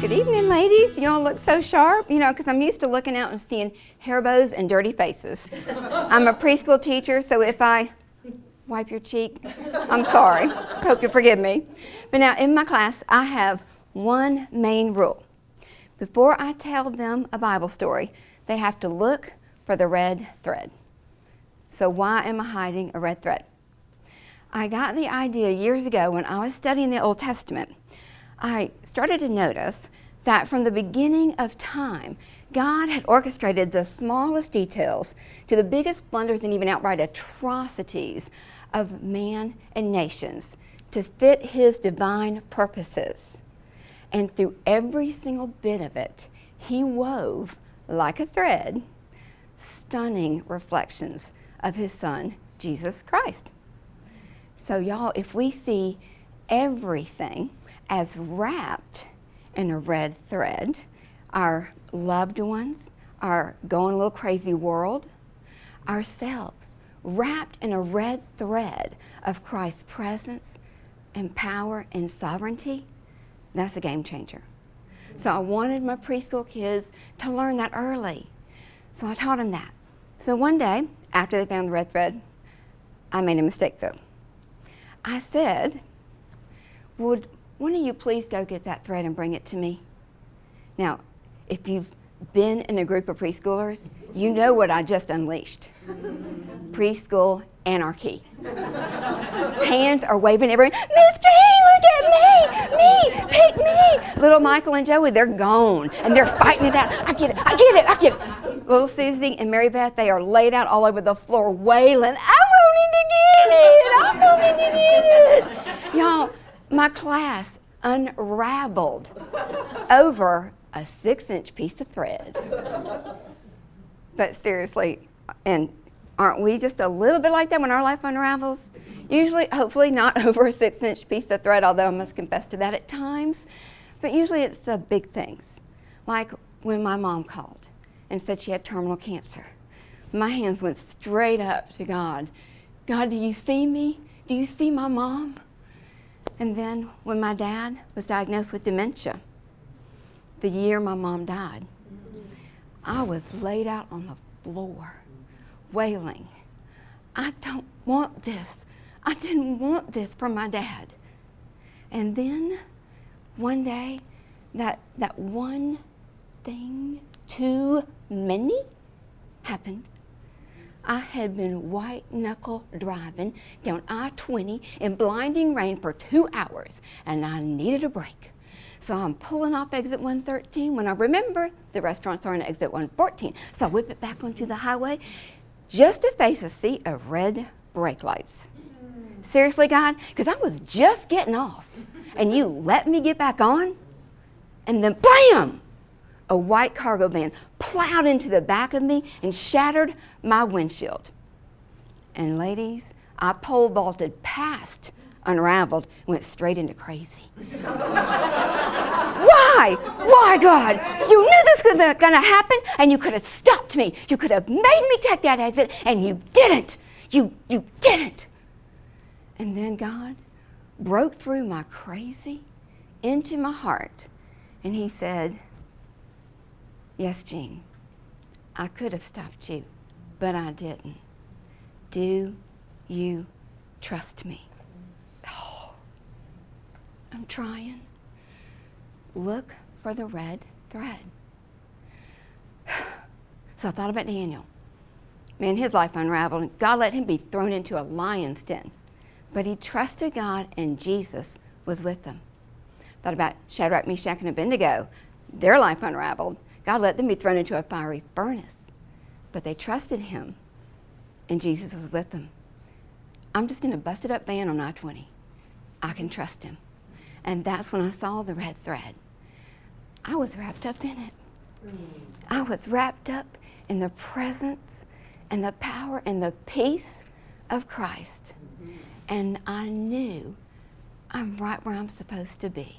Good evening, ladies. You all look so sharp, because I'm used to looking out and seeing hair bows and dirty faces. I'm a preschool teacher, so if I wipe your cheek, I'm sorry. Hope you forgive me. But now in my class, I have one main rule. Before I tell them a Bible story, they have to look for the red thread. So why am I hiding a red thread? I got the idea years ago when I was studying the Old Testament. I started to notice that from the beginning of time, God had orchestrated the smallest details to the biggest blunders and even outright atrocities of man and nations to fit his divine purposes. And through every single bit of it, he wove, like a thread, stunning reflections of his Son, Jesus Christ. So y'all, if we see everything as wrapped in a red thread, our loved ones, our going a little crazy world, ourselves wrapped in a red thread of Christ's presence and power and sovereignty, that's a game changer. So I wanted my preschool kids to learn that early. So I taught them that. So one day, after they found the red thread, I made a mistake though. I said, would one of you please go get that thread and bring it to me? Now, if you've been in a group of preschoolers, you know what I just unleashed. Preschool anarchy. Hands are waving everywhere. Mr. Hay, look at me! Me! Pick me! Little Michael and Joey, they're gone. And they're fighting it out. I get it. Little Susie and Mary Beth, they are laid out all over the floor wailing, I'm wanting to get it! Y'all, my class unraveled over a 6-inch piece of thread. But seriously, and aren't we just a little bit like that when our life unravels? Usually, hopefully not over a 6-inch piece of thread, although I must confess to that at times. But usually it's the big things. Like when my mom called and said she had terminal cancer. My hands went straight up to God. God, do you see me? Do you see my mom? And then when my dad was diagnosed with dementia, the year my mom died, I was laid out on the floor, wailing, I don't want this. I didn't want this for my dad. And then one day, that one thing too many happened. I had been white-knuckle driving down I-20 in blinding rain for 2 hours, and I needed a break. So I'm pulling off exit 113 when I remember the restaurants are on exit 114. So I whip it back onto the highway just to face a sea of red brake lights. Seriously, God? Because I was just getting off, and you let me get back on, and then blam! A white cargo van plowed into the back of me and shattered my windshield. And ladies, I pole vaulted past Unraveled, went straight into crazy. Why? Why, God? You knew this was going to happen, and you could have stopped me. You could have made me take that exit, and you didn't. You didn't. And then God broke through my crazy into my heart, and he said, yes, Jean, I could have stopped you, but I didn't. Do you trust me? Oh, I'm trying. Look for the red thread. So I thought about Daniel. Man, his life unraveled, and God let him be thrown into a lion's den. But he trusted God, and Jesus was with them. Thought about Shadrach, Meshach, and Abednego. Their life unraveled. God let them be thrown into a fiery furnace. But they trusted him, and Jesus was with them. I'm just in a busted up van on I-20. I can trust him. And that's when I saw the red thread. I was wrapped up in it. I was wrapped up in the presence and the power and the peace of Christ. And I knew I'm right where I'm supposed to be.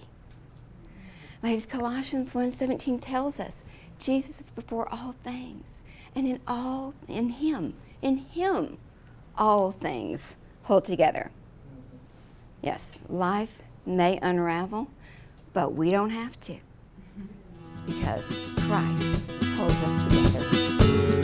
Ladies, Colossians 1:17 tells us Jesus is before all things, and in him, all things hold together. Yes, life may unravel, but we don't have to. because Christ holds us together.